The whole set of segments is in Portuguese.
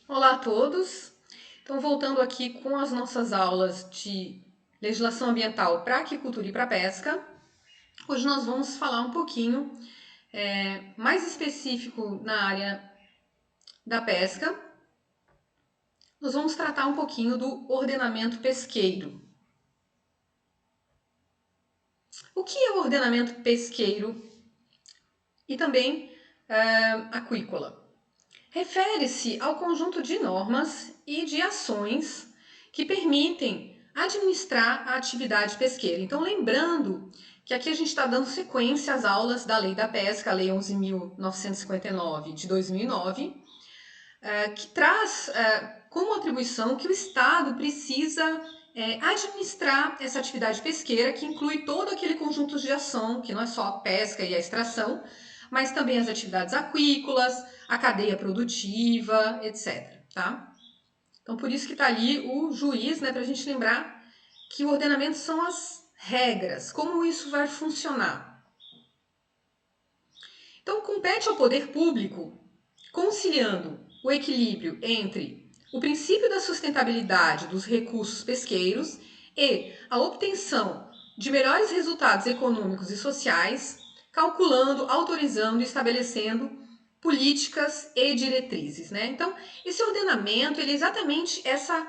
Olá a todos! Então, voltando aqui com as nossas aulas de legislação ambiental para aquicultura e para pesca, hoje nós vamos falar um pouquinho mais específico na área da pesca. Nós vamos tratar um pouquinho do ordenamento pesqueiro. O que é o ordenamento pesqueiro e também aquícola? Refere-se ao conjunto de normas e de ações que permitem administrar a atividade pesqueira. Então, lembrando que aqui a gente está dando sequência às aulas da Lei da Pesca, a Lei 11.959 de 2009, que traz como atribuição que o Estado precisa administrar essa atividade pesqueira, que inclui todo aquele conjunto de ação, que não é só a pesca e a extração, mas também as atividades aquícolas, a cadeia produtiva, etc. Tá? Então, por isso que está ali o juiz, né, para a gente lembrar que o ordenamento são as regras, como isso vai funcionar. Então, compete ao poder público, conciliando o equilíbrio entre o princípio da sustentabilidade dos recursos pesqueiros e a obtenção de melhores resultados econômicos e sociais, calculando, autorizando e estabelecendo políticas e diretrizes, né? Então, esse ordenamento, ele é exatamente essa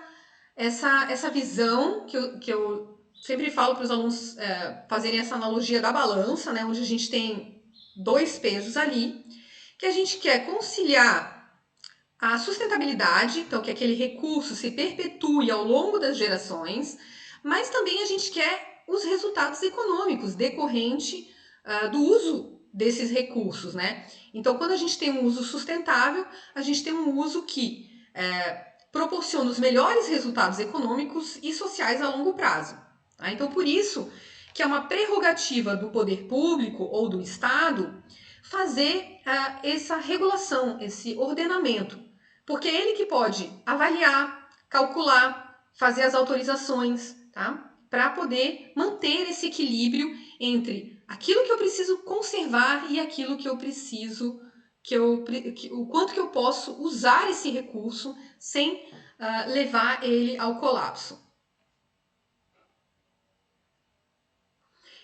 visão que eu sempre falo para os alunos fazerem essa analogia da balança, né? Onde a gente tem dois pesos ali, que a gente quer conciliar a sustentabilidade, então que aquele recurso se perpetue ao longo das gerações, mas também a gente quer os resultados econômicos decorrente do uso desses recursos, né? Então, quando a gente tem um uso sustentável, a gente tem um uso que proporciona os melhores resultados econômicos e sociais a longo prazo. Tá? Então, por isso que é uma prerrogativa do poder público ou do Estado fazer essa regulação, esse ordenamento, porque é ele que pode avaliar, calcular, fazer as autorizações, tá? Para poder manter esse equilíbrio entre aquilo que eu preciso conservar e aquilo que eu preciso, o quanto que eu posso usar esse recurso sem levar ele ao colapso.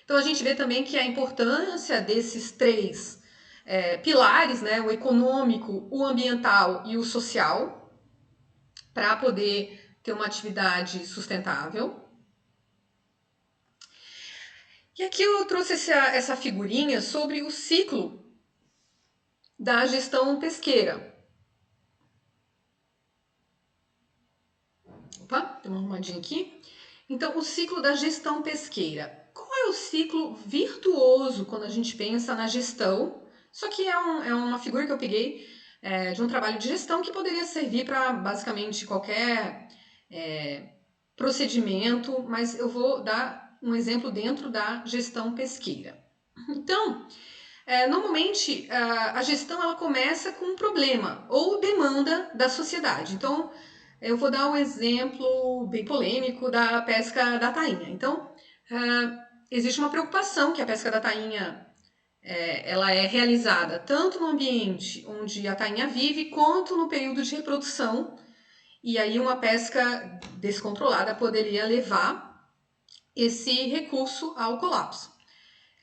Então a gente vê também que a importância desses três pilares, né, o econômico, o ambiental e o social, para poder ter uma atividade sustentável. E aqui eu trouxe essa figurinha sobre o ciclo da gestão pesqueira. Opa, tem uma arrumadinha aqui. Então, o ciclo da gestão pesqueira. Qual é o ciclo virtuoso quando a gente pensa na gestão? Isso aqui é uma figura que eu peguei de um trabalho de gestão que poderia servir para basicamente qualquer procedimento, mas eu vou dar um exemplo dentro da gestão pesqueira. Então, normalmente a gestão ela começa com um problema ou demanda da sociedade. Então, eu vou dar um exemplo bem polêmico da pesca da tainha. Então, existe uma preocupação que a pesca da tainha ela é realizada tanto no ambiente onde a tainha vive, quanto no período de reprodução. E aí uma pesca descontrolada poderia levar esse recurso ao colapso,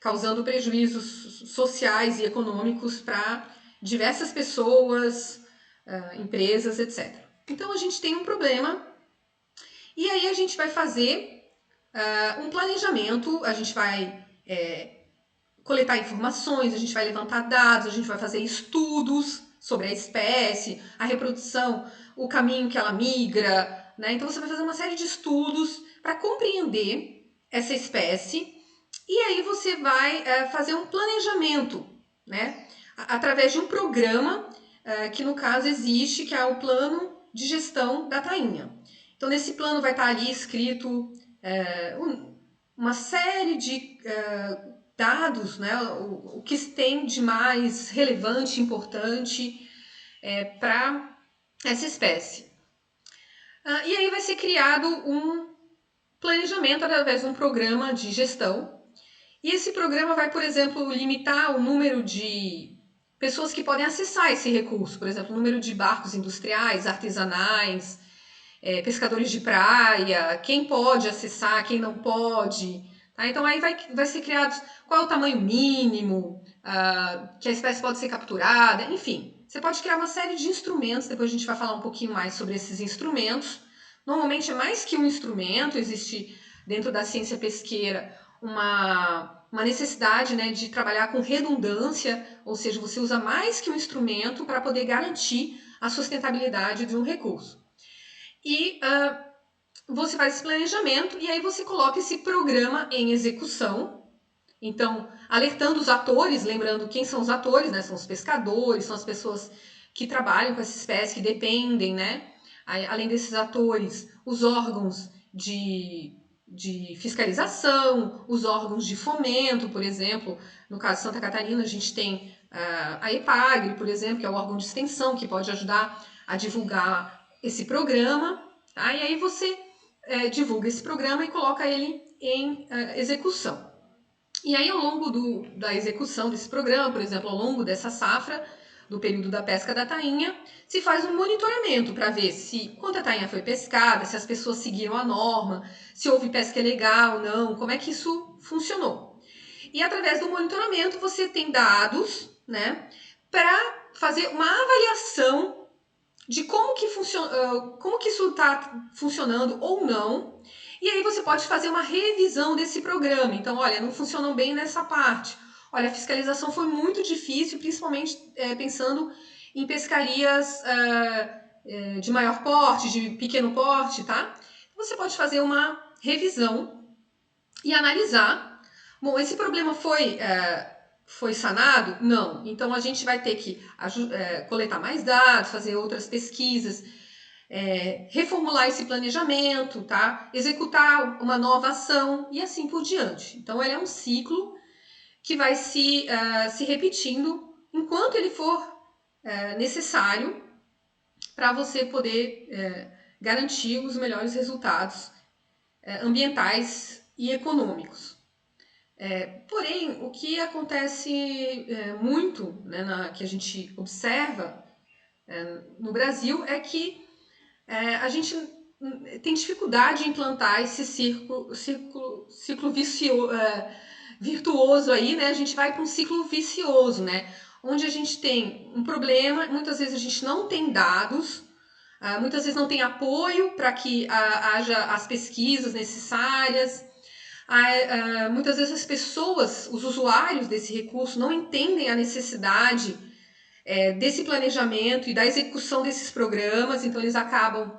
causando prejuízos sociais e econômicos para diversas pessoas, empresas, etc. Então a gente tem um problema e aí a gente vai fazer um planejamento, a gente vai coletar informações, a gente vai levantar dados, a gente vai fazer estudos sobre a espécie, a reprodução, o caminho que ela migra, né? Então você vai fazer uma série de estudos para compreender essa espécie e aí você vai fazer um planejamento, né? Através de um programa que no caso existe, que é o plano de gestão da tainha. Então nesse plano vai estar ali escrito uma série de dados, né? O que tem de mais relevante, importante para essa espécie. E aí vai ser criado um planejamento através de um programa de gestão. E esse programa vai, por exemplo, limitar o número de pessoas que podem acessar esse recurso, por exemplo, número de barcos industriais, artesanais, pescadores de praia, quem pode acessar, quem não pode. Tá? Então aí vai ser criado qual é o tamanho mínimo que a espécie pode ser capturada, enfim. Você pode criar uma série de instrumentos, depois a gente vai falar um pouquinho mais sobre esses instrumentos. Normalmente é mais que um instrumento, existe dentro da ciência pesqueira uma necessidade, né, de trabalhar com redundância, ou seja, você usa mais que um instrumento para poder garantir a sustentabilidade de um recurso. E você faz esse planejamento e aí você coloca esse programa em execução. Então, alertando os atores, lembrando quem são os atores, né? São os pescadores, são as pessoas que trabalham com essa espécie, que dependem, né? Além desses atores, os órgãos de fiscalização, os órgãos de fomento, por exemplo. No caso de Santa Catarina, a gente tem a EPAGRE, por exemplo, que é o órgão de extensão, que pode ajudar a divulgar esse programa. Tá? E aí você divulga esse programa e coloca ele em execução. E aí, ao longo da execução desse programa, por exemplo, ao longo dessa safra, do período da pesca da tainha, se faz um monitoramento para ver se quanta tainha foi pescada, se as pessoas seguiram a norma, se houve pesca ilegal ou não, como é que isso funcionou. E através do monitoramento você tem dados, né, para fazer uma avaliação de como que isso está funcionando ou não. E aí você pode fazer uma revisão desse programa. Então, olha, não funcionou bem nessa parte. Olha, a fiscalização foi muito difícil, principalmente pensando em pescarias de maior porte, de pequeno porte, tá? Você pode fazer uma revisão e analisar. Bom, esse problema foi sanado? Não. Então, a gente vai ter que coletar mais dados, fazer outras pesquisas, reformular esse planejamento, tá? Executar uma nova ação e assim por diante. Então, ele é um ciclo que vai se repetindo enquanto ele for necessário para você poder garantir os melhores resultados ambientais e econômicos. Porém, o que acontece muito, né, que a gente observa no Brasil, é que a gente tem dificuldade em implantar esse ciclo virtuoso aí, né? A gente vai para um ciclo vicioso, né? Onde a gente tem um problema, muitas vezes a gente não tem dados, muitas vezes não tem apoio para que haja as pesquisas necessárias. Muitas vezes as pessoas, os usuários desse recurso, não entendem a necessidade desse planejamento e da execução desses programas, então eles acabam...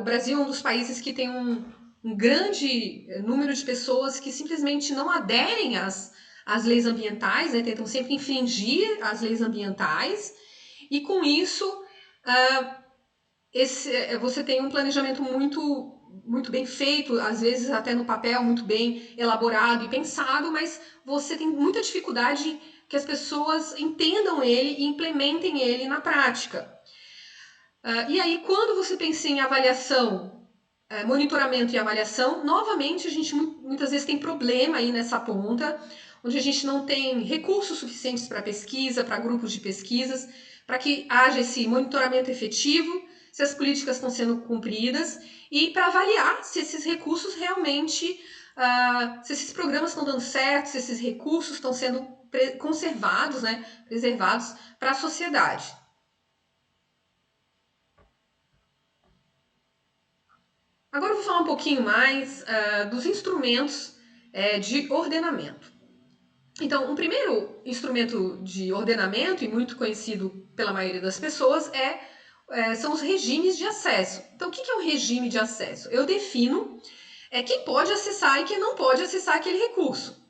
o Brasil é um dos países que tem um grande número de pessoas que simplesmente não aderem às leis ambientais, né, tentam sempre infringir as leis ambientais, e com isso você tem um planejamento muito bem feito, às vezes até no papel, muito bem elaborado e pensado, mas você tem muita dificuldade que as pessoas entendam ele e implementem ele na prática. E aí, quando você pensa em avaliação, monitoramento e avaliação, novamente a gente muitas vezes tem problema aí nessa ponta, onde a gente não tem recursos suficientes para pesquisa, para grupos de pesquisas, para que haja esse monitoramento efetivo, se as políticas estão sendo cumpridas, e para avaliar se esses recursos realmente, se esses programas estão dando certo, se esses recursos estão sendo conservados, né, preservados para a sociedade. Agora eu vou falar um pouquinho mais dos instrumentos de ordenamento. Então, um primeiro instrumento de ordenamento, e muito conhecido pela maioria das pessoas, são os regimes de acesso. Então, o que é um regime de acesso? Eu defino quem pode acessar e quem não pode acessar aquele recurso.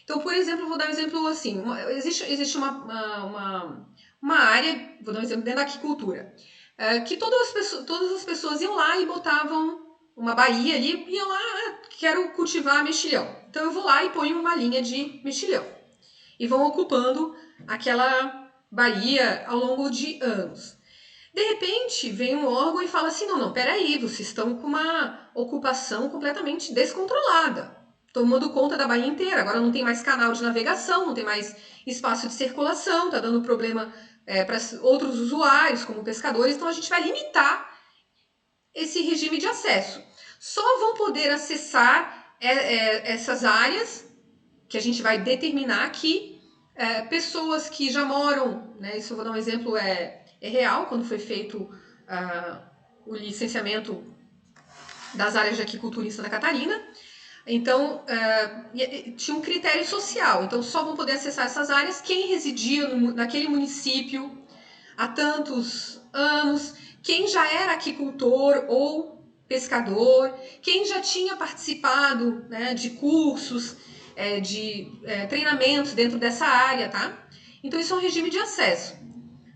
Então, por exemplo, vou dar um exemplo assim, existe uma área, vou dar um exemplo dentro da aquicultura, que todas as pessoas iam lá e botavam uma baía ali, iam lá, quero cultivar mexilhão. Então eu vou lá e ponho uma linha de mexilhão. E vão ocupando aquela baía ao longo de anos. De repente, vem um órgão e fala assim, não, peraí, vocês estão com uma ocupação completamente descontrolada. tomando conta da baía inteira. Agora não tem mais canal de navegação, não tem mais espaço de circulação, está dando problema para outros usuários, como pescadores, então a gente vai limitar esse regime de acesso. Só vão poder acessar essas áreas que a gente vai determinar aqui, pessoas que já moram, né, isso eu vou dar um exemplo, é real, quando foi feito o licenciamento das áreas de aquicultura em Santa Catarina. Então, tinha um critério social, então só vão poder acessar essas áreas quem residia naquele município há tantos anos, quem já era aquicultor ou pescador, quem já tinha participado, né, de cursos, de treinamentos dentro dessa área, tá? Então isso é um regime de acesso.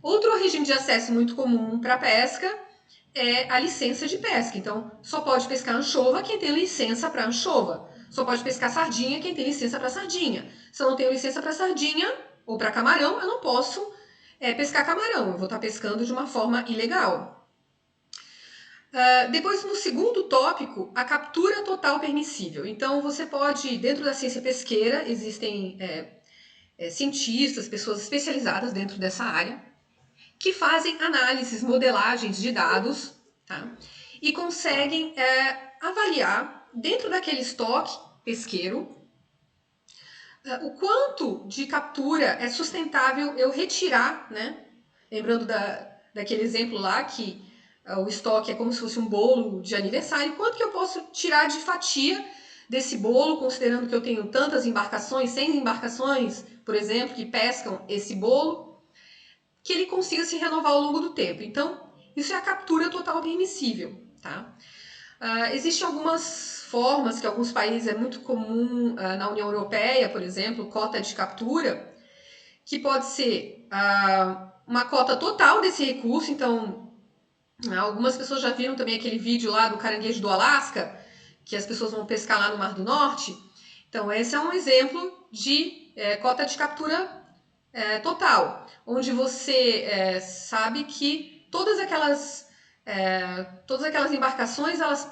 Outro regime de acesso muito comum para a pesca é a licença de pesca. Então, só pode pescar anchova quem tem licença para anchova. Só pode pescar sardinha quem tem licença para sardinha. Se eu não tenho licença para sardinha ou para camarão, eu não posso pescar camarão. Eu vou estar pescando de uma forma ilegal. Depois, no segundo tópico, a captura total permissível. Então, você pode, dentro da ciência pesqueira, existem cientistas, pessoas especializadas dentro dessa área, que fazem análises, modelagens de dados, tá? E conseguem avaliar, dentro daquele estoque pesqueiro, o quanto de captura é sustentável eu retirar, né? Lembrando daquele exemplo lá que o estoque é como se fosse um bolo de aniversário, quanto que eu posso tirar de fatia desse bolo, considerando que eu tenho tantas embarcações, 100 embarcações, por exemplo, que pescam esse bolo, que ele consiga se renovar ao longo do tempo. Então, isso é a captura total permissível, tá? Existem algumas formas que alguns países é muito comum, na União Europeia, por exemplo, cota de captura, que pode ser uma cota total desse recurso. Então, algumas pessoas já viram também aquele vídeo lá do caranguejo do Alasca, que as pessoas vão pescar lá no Mar do Norte. Então, esse é um exemplo de cota de captura total, onde você sabe que todas aquelas embarcações elas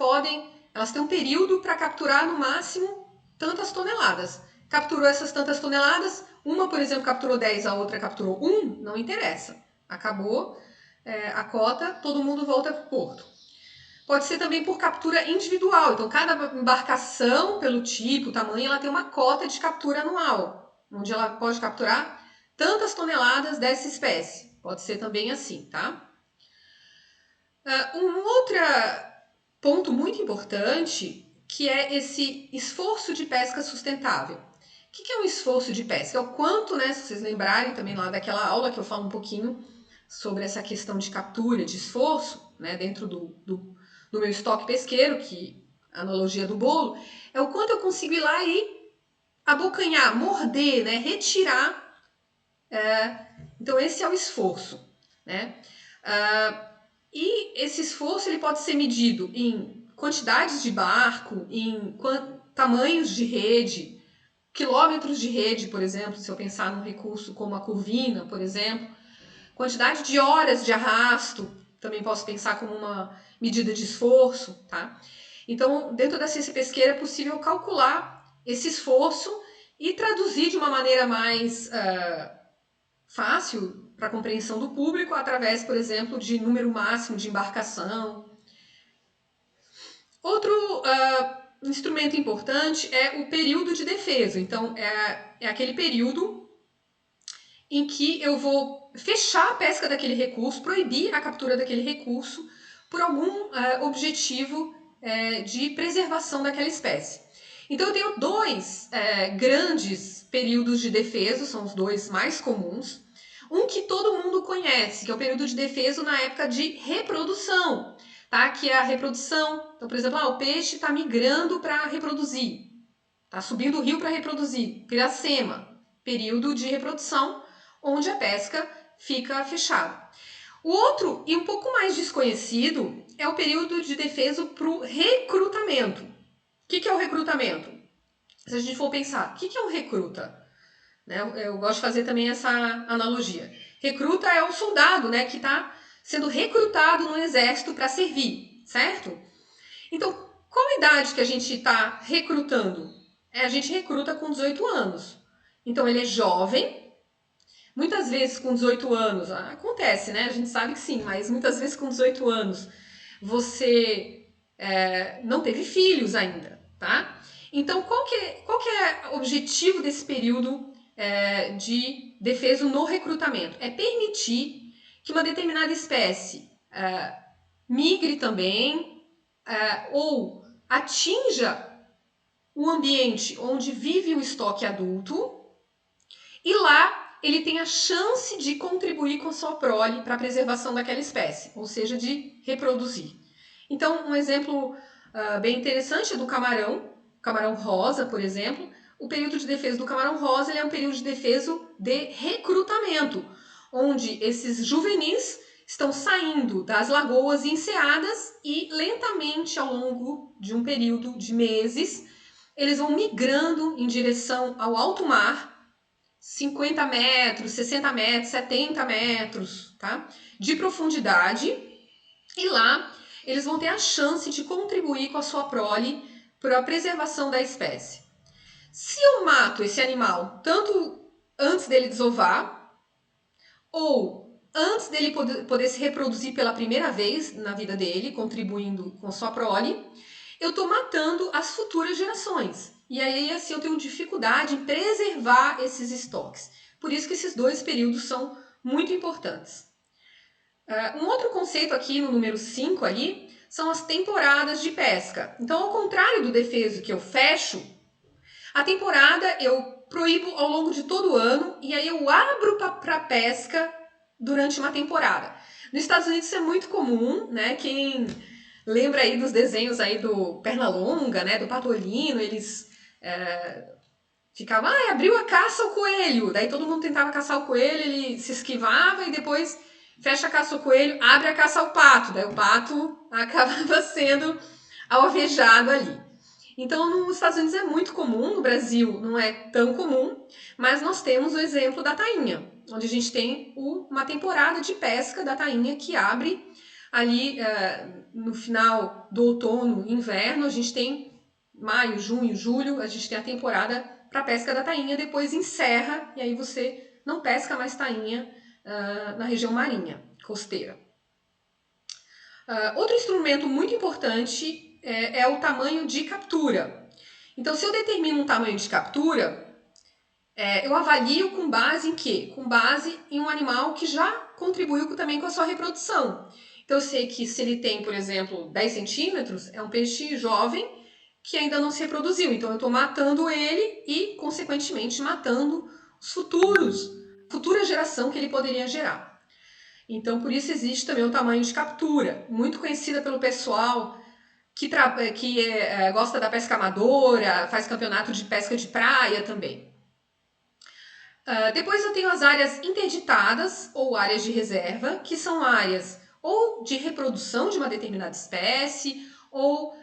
têm um período para capturar no máximo tantas toneladas. Capturou essas tantas toneladas, uma, por exemplo, capturou 10, a outra capturou 1, não interessa. Acabou a cota, todo mundo volta para o porto. Pode ser também por captura individual. Então, cada embarcação, pelo tipo, tamanho, ela tem uma cota de captura anual, onde ela pode capturar tantas toneladas dessa espécie. Pode ser também assim, tá? Um outro ponto muito importante, que é esse esforço de pesca sustentável. O que é um esforço de pesca? É o quanto, né, se vocês lembrarem também lá daquela aula que eu falo um pouquinho sobre essa questão de captura, de esforço, né, dentro do meu estoque pesqueiro, que a analogia do bolo, é o quanto eu consigo ir lá e abocanhar, morder, né, retirar. Então esse é o esforço, né? E esse esforço ele pode ser medido em quantidades de barco, em tamanhos de rede, quilômetros de rede, por exemplo, se eu pensar num recurso como a curvina, por exemplo, quantidade de horas de arrasto, também posso pensar como uma medida de esforço, tá? Então, dentro da ciência pesqueira é possível calcular esse esforço e traduzir de uma maneira mais fácil para a compreensão do público através, por exemplo, de número máximo de embarcação. Outro instrumento importante é o período de defesa. Então, é aquele período em que eu vou fechar a pesca daquele recurso, proibir a captura daquele recurso por algum objetivo de preservação daquela espécie. Então, eu tenho dois grandes períodos de defesa, são os dois mais comuns. Um que todo mundo conhece, que é o período de defesa na época de reprodução, tá? Que é a reprodução. Então, por exemplo, o peixe está migrando para reproduzir, está subindo o rio para reproduzir. Piracema, período de reprodução, onde a pesca fica fechada. O outro, e um pouco mais desconhecido, é o período de defesa para o recrutamento. O que é o recrutamento? Se a gente for pensar, o que é um recruta? Eu gosto de fazer também essa analogia. Recruta é o soldado, né, que está sendo recrutado no exército para servir, certo? Então, qual a idade que a gente está recrutando? a gente recruta com 18 anos. Então ele é jovem, muitas vezes com 18 anos, acontece, né? A gente sabe que sim, mas muitas vezes com 18 anos você não teve filhos ainda, tá? Então qual que é o objetivo desse período de defeso no recrutamento? É permitir que uma determinada espécie migre também ou atinja o ambiente onde vive o estoque adulto e lá ele tem a chance de contribuir com sua prole para a preservação daquela espécie, ou seja, de reproduzir. Então, um exemplo bem interessante é do camarão rosa, por exemplo. O período de defesa do camarão rosa ele é um período de defesa de recrutamento, onde esses juvenis estão saindo das lagoas e enseadas e lentamente ao longo de um período de meses eles vão migrando em direção ao alto mar, 50 metros, 60 metros, 70 metros, tá? De profundidade, e lá eles vão ter a chance de contribuir com a sua prole para a preservação da espécie. Se eu mato esse animal tanto antes dele desovar ou antes dele poder se reproduzir pela primeira vez na vida dele, contribuindo com sua prole, eu estou matando as futuras gerações. E aí, assim, eu tenho dificuldade em preservar esses estoques. Por isso que esses dois períodos são muito importantes. Um outro conceito aqui no número 5 ali são as temporadas de pesca. Então, ao contrário do defeso que eu fecho, a temporada eu proíbo ao longo de todo o ano e aí eu abro para pesca durante uma temporada. Nos Estados Unidos isso é muito comum, né? Quem lembra aí dos desenhos aí do Pernalonga, né? Do Patolino, eles ficavam, abriu a caça ao coelho. Daí todo mundo tentava caçar o coelho, ele se esquivava e depois fecha a caça ao coelho, abre a caça ao pato. Daí o pato acabava sendo alvejado ali. Então, nos Estados Unidos é muito comum, no Brasil não é tão comum, mas nós temos o exemplo da tainha, onde a gente tem uma temporada de pesca da tainha que abre ali no final do outono e inverno. A gente tem maio, junho, julho, a gente tem a temporada para pesca da tainha, depois encerra e aí você não pesca mais tainha na região marinha, costeira. Outro instrumento muito importante é o tamanho de captura. Então, se eu determino um tamanho de captura, eu avalio com base em quê? Com base em um animal que já contribuiu também com a sua reprodução. Então, eu sei que se ele tem, por exemplo, 10 centímetros, é um peixe jovem que ainda não se reproduziu. Então, eu estou matando ele e, consequentemente, matando os futura geração que ele poderia gerar. Então, por isso existe também o tamanho de captura, muito conhecida pelo pessoal que gosta da pesca amadora, faz campeonato de pesca de praia também. Depois eu tenho as áreas interditadas ou áreas de reserva, que são áreas ou de reprodução de uma determinada espécie, ou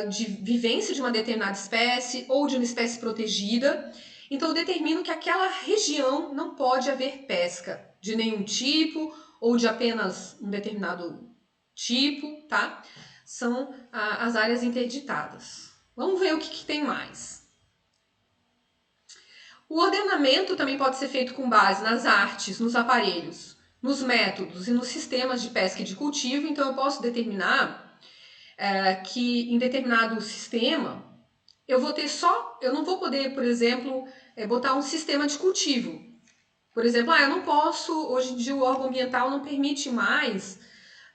de vivência de uma determinada espécie, ou de uma espécie protegida. Então eu determino que aquela região não pode haver pesca de nenhum tipo, ou de apenas um determinado tipo, tá? São as áreas interditadas. Vamos ver o que tem mais. O ordenamento também pode ser feito com base nas artes, nos aparelhos, nos métodos e nos sistemas de pesca e de cultivo. Então eu posso determinar que em determinado sistema eu não vou poder, por exemplo, botar um sistema de cultivo. Por exemplo, eu não posso, hoje em dia o órgão ambiental não permite mais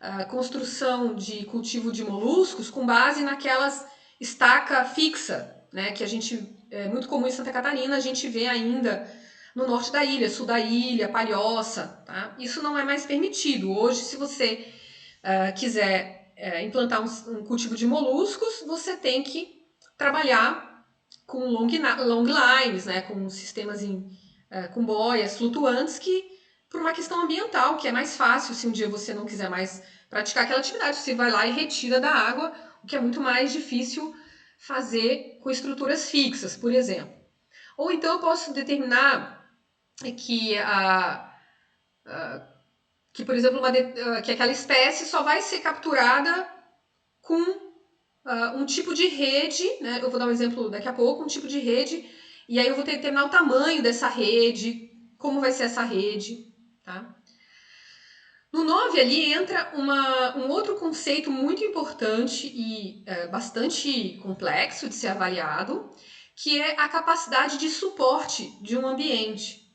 a construção de cultivo de moluscos com base naquelas estaca fixa, né, que a gente é muito comum em Santa Catarina, a gente vê ainda no norte da ilha, sul da ilha, palhoça, tá? Isso não é mais permitido. Hoje, se você quiser implantar um cultivo de moluscos, você tem que trabalhar com long lines, né, com sistemas com boias flutuantes que por uma questão ambiental, que é mais fácil se um dia você não quiser mais praticar aquela atividade, você vai lá e retira da água, o que é muito mais difícil fazer com estruturas fixas, por exemplo. Ou então eu posso determinar que por exemplo, que aquela espécie só vai ser capturada com um tipo de rede, né? Eu vou dar um exemplo daqui a pouco, um tipo de rede, e aí eu vou determinar o tamanho dessa rede, como vai ser essa rede, tá? No 9 ali entra um outro conceito muito importante e bastante complexo de ser avaliado, que é a capacidade de suporte de um ambiente.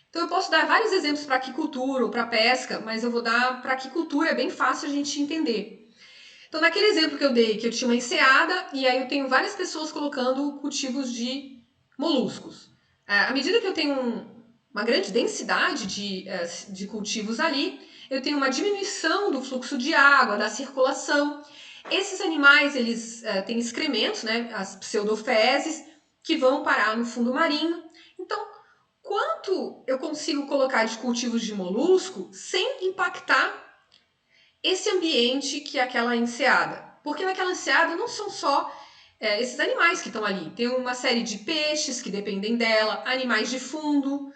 Então eu posso dar vários exemplos para aquicultura ou para pesca, mas eu vou dar para aquicultura, é bem fácil a gente entender. Então naquele exemplo que eu dei, que eu tinha uma enseada e aí eu tenho várias pessoas colocando cultivos de moluscos. À medida que eu tenho uma grande densidade de cultivos ali, eu tenho uma diminuição do fluxo de água, da circulação. Esses animais, eles têm excrementos, né, as pseudofezes, que vão parar no fundo marinho. Então, quanto eu consigo colocar de cultivos de molusco sem impactar esse ambiente que é aquela enseada? Porque naquela enseada não são só esses animais que estão ali. Tem uma série de peixes que dependem dela, animais de fundo,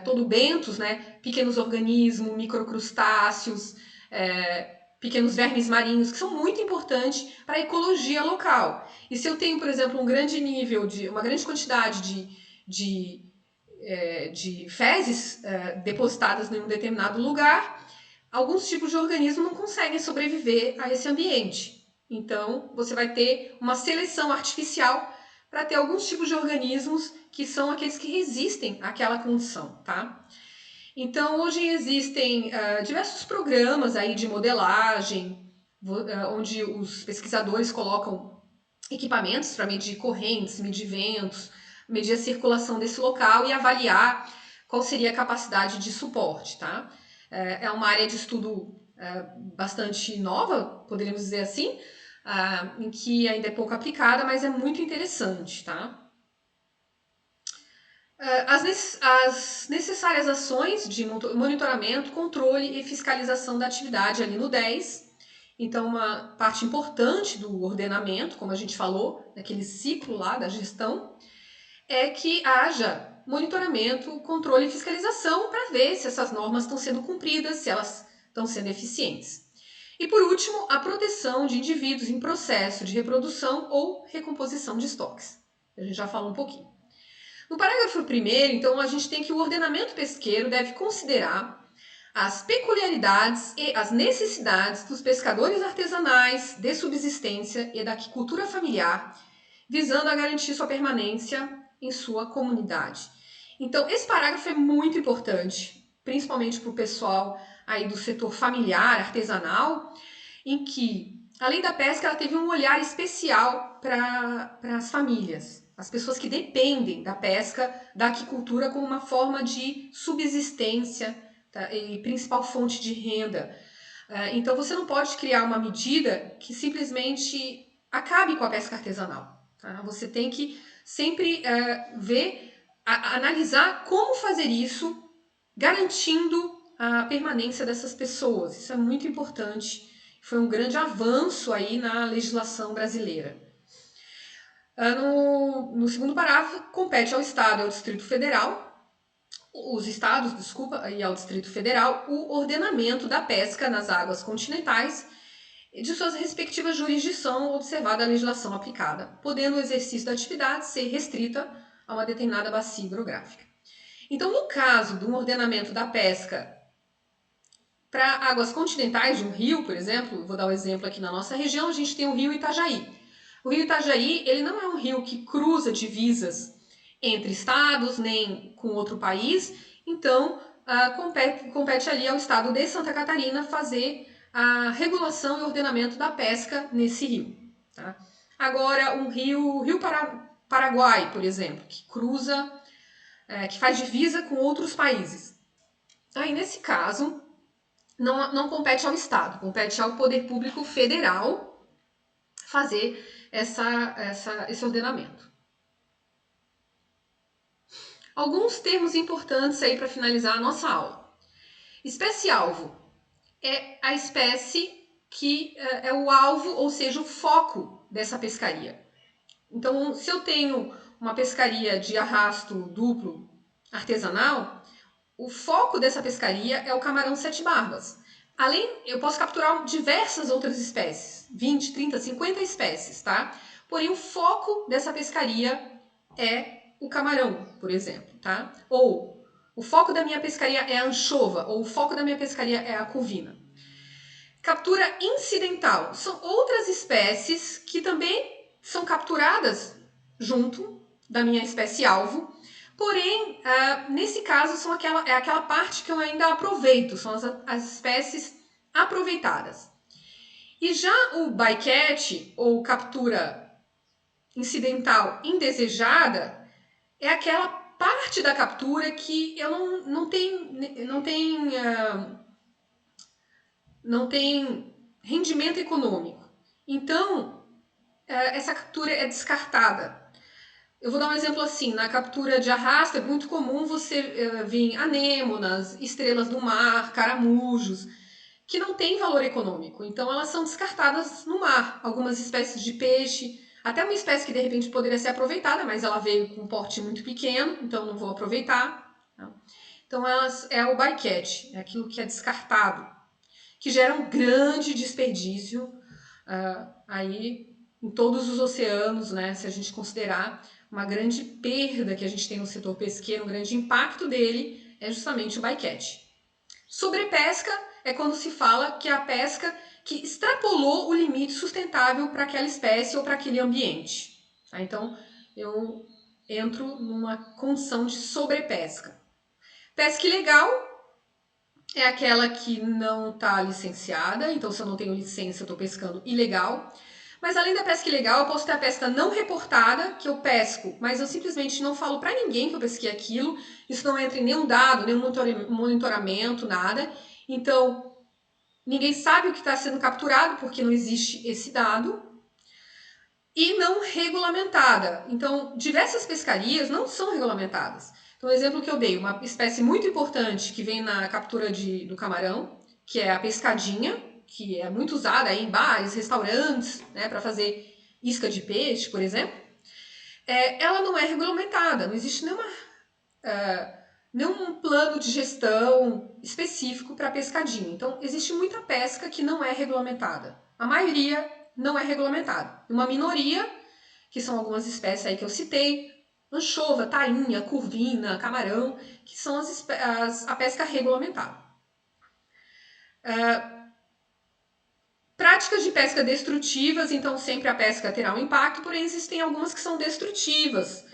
todobentos, né? Pequenos organismos, microcrustáceos, pequenos vermes marinhos, que são muito importantes para a ecologia local. E se eu tenho, por exemplo, um grande nível, uma grande quantidade de fezes depositadas em um determinado lugar, alguns tipos de organismos não conseguem sobreviver a esse ambiente. Então, você vai ter uma seleção artificial para ter alguns tipos de organismos que são aqueles que resistem àquela condição, tá? Então, hoje existem diversos programas aí de modelagem, onde os pesquisadores colocam equipamentos para medir correntes, medir ventos, medir a circulação desse local e avaliar qual seria a capacidade de suporte, tá? É uma área de estudo bastante nova, poderíamos dizer assim, em que ainda é pouco aplicada, mas é muito interessante, tá? As necessárias ações de monitoramento, controle e fiscalização da atividade ali no 10. Então, uma parte importante do ordenamento, como a gente falou, daquele ciclo lá da gestão, é que haja monitoramento, controle e fiscalização para ver se essas normas estão sendo cumpridas, se elas estão sendo eficientes. E por último, a proteção de indivíduos em processo de reprodução ou recomposição de estoques. A gente já falou um pouquinho. No parágrafo 1º, então, a gente tem que o ordenamento pesqueiro deve considerar as peculiaridades e as necessidades dos pescadores artesanais de subsistência e da aquicultura familiar, visando a garantir sua permanência em sua comunidade. Então, esse parágrafo é muito importante, principalmente para o pessoal aí do setor familiar, artesanal, em que, além da pesca, ela teve um olhar especial para as famílias, as pessoas que dependem da pesca, da aquicultura como uma forma de subsistência, tá? E principal fonte de renda. Então você não pode criar uma medida que simplesmente acabe com a pesca artesanal. Tá? Você tem que sempre analisar como fazer isso, garantindo a permanência dessas pessoas. Isso é muito importante. Foi um grande avanço aí na legislação brasileira. No segundo parágrafo, compete ao Estado e ao Distrito Federal, e ao Distrito Federal, o ordenamento da pesca nas águas continentais de suas respectivas jurisdições, observada a legislação aplicada, podendo o exercício da atividade ser restrita a uma determinada bacia hidrográfica. Então, no caso de um ordenamento da pesca para águas continentais de um rio, por exemplo, vou dar um exemplo aqui na nossa região, a gente tem o rio Itajaí. O rio Itajaí, ele não é um rio que cruza divisas entre estados, nem com outro país, então compete ali ao estado de Santa Catarina fazer a regulação e ordenamento da pesca nesse rio. Tá? Agora, um rio Paraguai, por exemplo, que cruza, que faz divisa com outros países. Aí, nesse caso, não compete ao Estado, compete ao Poder Público Federal fazer esse ordenamento. Alguns termos importantes aí para finalizar a nossa aula. Espécie-alvo é a espécie que é o alvo, ou seja, o foco dessa pescaria. Então, se eu tenho uma pescaria de arrasto duplo artesanal, o foco dessa pescaria é o camarão sete barbas. eu posso capturar diversas outras espécies, 20, 30, 50 espécies, tá? Porém, o foco dessa pescaria é o camarão, por exemplo, tá? Ou o foco da minha pescaria é a anchova, ou o foco da minha pescaria é a corvina. Captura incidental são outras espécies que também são capturadas junto da minha espécie alvo, porém, nesse caso, é aquela parte que eu ainda aproveito, são as espécies aproveitadas. E já o bycatch, ou captura incidental indesejada, é aquela parte da captura que eu não tem rendimento econômico. Então, essa captura é descartada. Eu vou dar um exemplo assim, na captura de arrasto é muito comum você ver anêmonas, estrelas do mar, caramujos, que não têm valor econômico. Então elas são descartadas no mar. Algumas espécies de peixe, até uma espécie que de repente poderia ser aproveitada, mas ela veio com um porte muito pequeno, então não vou aproveitar. Então é o bycatch, é aquilo que é descartado, que gera um grande desperdício aí em todos os oceanos, né? Se a gente considerar uma grande perda que a gente tem no setor pesqueiro, um grande impacto dele é justamente o bycatch. Sobrepesca é quando se fala que é a pesca que extrapolou o limite sustentável para aquela espécie ou para aquele ambiente. Tá? Então, eu entro numa condição de sobrepesca. Pesca ilegal é aquela que não está licenciada, então se eu não tenho licença, eu estou pescando ilegal. Mas além da pesca ilegal, eu posso ter a pesca não reportada, que eu pesco, mas eu simplesmente não falo para ninguém que eu pesquei aquilo. Isso não entra em nenhum dado, nenhum monitoramento, nada. Então, ninguém sabe o que está sendo capturado, porque não existe esse dado. E não regulamentada. Então, diversas pescarias não são regulamentadas. Então, o exemplo que eu dei, uma espécie muito importante que vem na captura do camarão, que é a pescadinha, que é muito usada aí em bares, restaurantes, né, para fazer isca de peixe, por exemplo, ela não é regulamentada, não existe nenhum plano de gestão específico para pescadinha. Então, existe muita pesca que não é regulamentada. A maioria não é regulamentada. Uma minoria, que são algumas espécies aí que eu citei, anchova, tainha, curvina, camarão, que são a pesca regulamentada. Práticas de pesca destrutivas, então sempre a pesca terá um impacto, porém existem algumas que são destrutivas,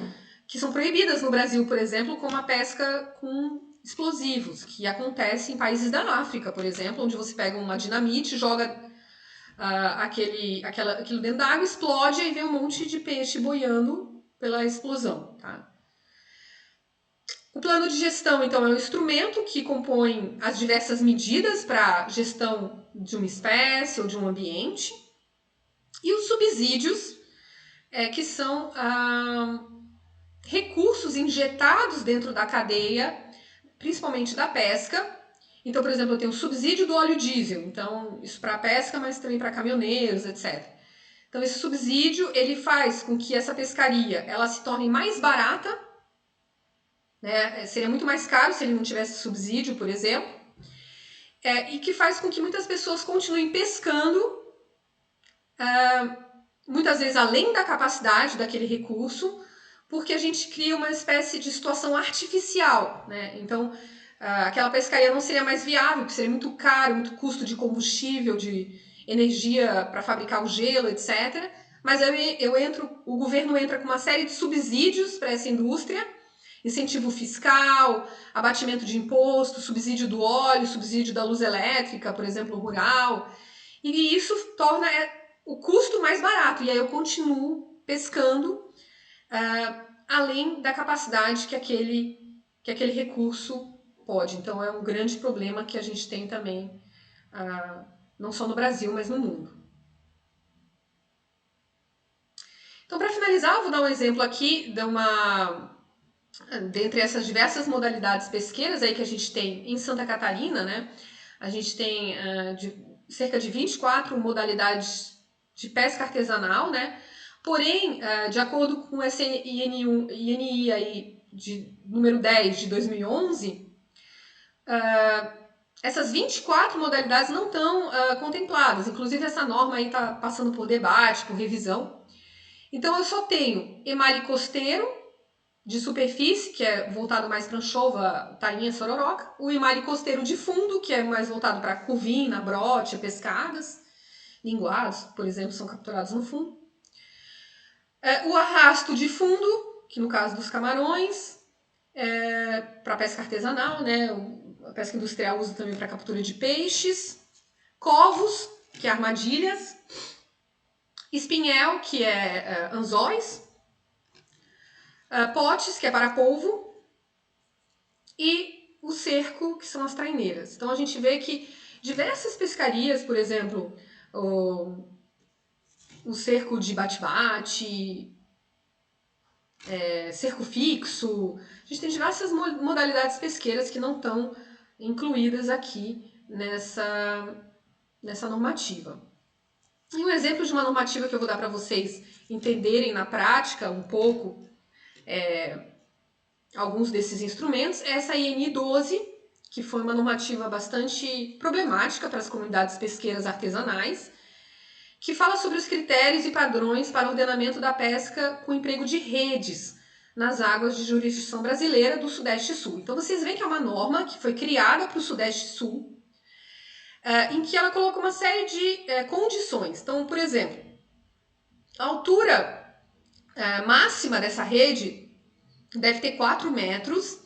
que são proibidas no Brasil, por exemplo, como a pesca com explosivos, que acontece em países da África, por exemplo, onde você pega uma dinamite, joga aquilo dentro da água, explode e vem um monte de peixe boiando pela explosão. Tá? O plano de gestão, então, é um instrumento que compõe as diversas medidas para gestão de uma espécie ou de um ambiente. E os subsídios, que são recursos injetados dentro da cadeia, principalmente da pesca. Então, por exemplo, eu tenho o subsídio do óleo diesel, então isso para a pesca, mas também para caminhoneiros, etc. Então, esse subsídio ele faz com que essa pescaria ela se torne mais barata, né? Seria muito mais caro se ele não tivesse subsídio, por exemplo, e que faz com que muitas pessoas continuem pescando, muitas vezes além da capacidade daquele recurso, porque a gente cria uma espécie de situação artificial, né? Então, aquela pescaria não seria mais viável, porque seria muito caro, muito custo de combustível, de energia para fabricar o gelo, etc. Mas o governo entra com uma série de subsídios para essa indústria, incentivo fiscal, abatimento de imposto, subsídio do óleo, subsídio da luz elétrica, por exemplo, rural, e isso torna o custo mais barato, e aí eu continuo pescando além da capacidade que aquele recurso pode. Então é um grande problema que a gente tem também, não só no Brasil, mas no mundo. Então, para finalizar, eu vou dar um exemplo aqui dentre essas diversas modalidades pesqueiras aí que a gente tem em Santa Catarina, né? A gente tem cerca de 24 modalidades de pesca artesanal, né? Porém, de acordo com o INI aí, de número 10 de 2011, essas 24 modalidades não estão contempladas. Inclusive, essa norma aí está passando por debate, por revisão. Então, eu só tenho emalhe costeiro, de superfície, que é voltado mais para anchova, tainha, sororoca. O emalhe costeiro de fundo, que é mais voltado para curvina, brote, pescadas. Linguados, por exemplo, são capturados no fundo. O arrasto de fundo, que no caso dos camarões, para pesca artesanal, né? A pesca industrial usa também para captura de peixes. Covos, que é armadilhas. Espinhel, que é anzóis. Potes, que é para polvo. E o cerco, que são as traineiras. Então a gente vê que diversas pescarias, por exemplo, o cerco de bate-bate, cerco fixo, a gente tem diversas modalidades pesqueiras que não estão incluídas aqui nessa normativa. E um exemplo de uma normativa que eu vou dar para vocês entenderem na prática um pouco alguns desses instrumentos é essa IN 12, que foi uma normativa bastante problemática para as comunidades pesqueiras artesanais, que fala sobre os critérios e padrões para o ordenamento da pesca com emprego de redes nas águas de jurisdição brasileira do Sudeste e Sul. Então vocês veem que é uma norma que foi criada para o Sudeste e Sul, em que ela coloca uma série de condições. Então, por exemplo, a altura máxima dessa rede deve ter 4 metros,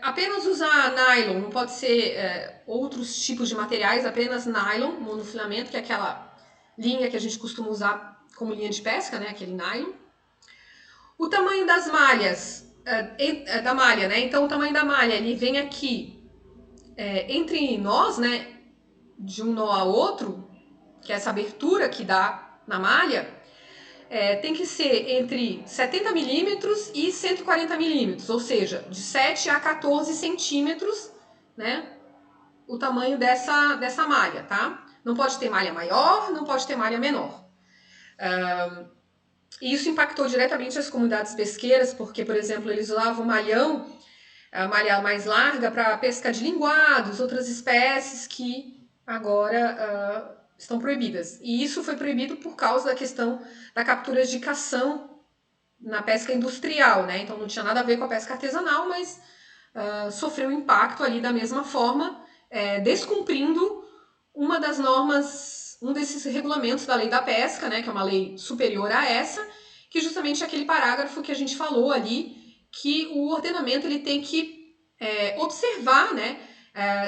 apenas usar nylon, não pode ser outros tipos de materiais, apenas nylon, monofilamento, que é aquela linha que a gente costuma usar como linha de pesca, né, aquele nylon. O tamanho das malhas, da malha, né, então o tamanho da malha, ele vem aqui entre nós, né, de um nó a outro, que é essa abertura que dá na malha, tem que ser entre 70 milímetros e 140 milímetros, ou seja, de 7 a 14 centímetros, né, o tamanho dessa malha, tá? Não pode ter malha maior, não pode ter malha menor. E isso impactou diretamente as comunidades pesqueiras, porque, por exemplo, eles usavam malhão, a malha mais larga, para pesca de linguados, outras espécies que agora estão proibidas. E isso foi proibido por causa da questão da captura de cação na pesca industrial, né? Então não tinha nada a ver com a pesca artesanal, mas sofreu impacto ali da mesma forma, descumprindo uma das normas, um desses regulamentos da lei da pesca, né? Que é uma lei superior a essa, que justamente é aquele parágrafo que a gente falou ali, que o ordenamento ele tem que observar, né?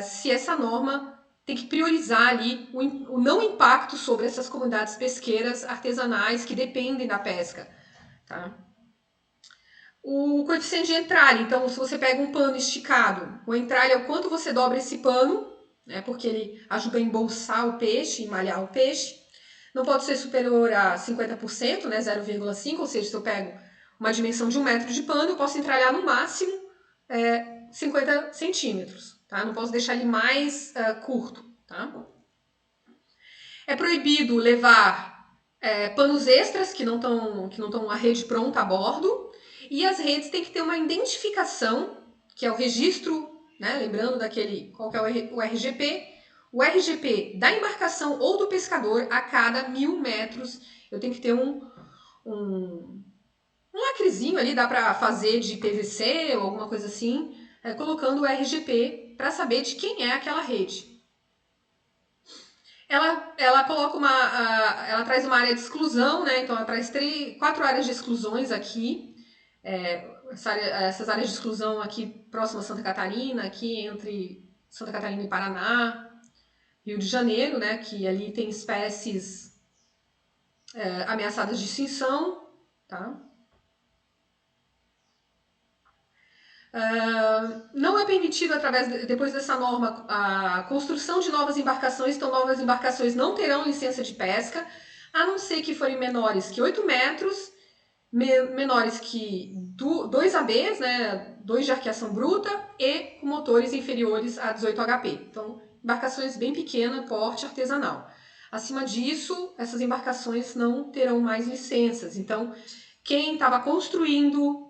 Se essa norma tem que priorizar ali o não impacto sobre essas comunidades pesqueiras artesanais que dependem da pesca, tá? O coeficiente de entralha, então, se você pega um pano esticado, o entralha é o quanto você dobra esse pano, né, porque ele ajuda a embolsar o peixe, emmalhar o peixe. Não pode ser superior a 50%, né, 0,5, ou seja, se eu pego uma dimensão de 1 metro de pano, eu posso entralhar no máximo 50 centímetros, tá? Não posso deixar ele mais curto, tá? É proibido levar panos extras que não estão a rede pronta a bordo, e as redes têm que ter uma identificação, que é o registro, né? Lembrando qual que é o RGP. O RGP da embarcação ou do pescador a cada 1000 metros. Eu tenho que ter um lacrezinho ali, dá para fazer de PVC ou alguma coisa assim, colocando o RGP para saber de quem é aquela rede. Ela coloca ela traz uma área de exclusão, né? Então ela traz 4 áreas de exclusões aqui. Essas áreas de exclusão aqui próximas a Santa Catarina, aqui entre Santa Catarina e Paraná, Rio de Janeiro, né? Que ali tem espécies ameaçadas de extinção, tá? Não é permitido, depois dessa norma, a construção de novas embarcações, então novas embarcações não terão licença de pesca, a não ser que forem menores que 8 metros, menores que 2 ABs, né, 2 de arqueação bruta, e com motores inferiores a 18 HP. Então, embarcações bem pequenas, porte artesanal. Acima disso, essas embarcações não terão mais licenças. Então, quem estava construindo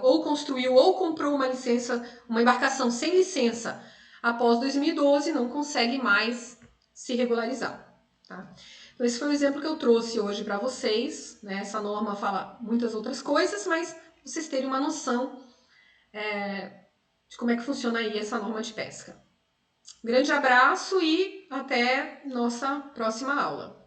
ou construiu ou comprou uma embarcação sem licença após 2012 não consegue mais se regularizar. Tá? Então, esse foi o exemplo que eu trouxe hoje para vocês. Né? Essa norma fala muitas outras coisas, mas vocês terem uma noção de como é que funciona aí essa norma de pesca. Grande abraço e até nossa próxima aula.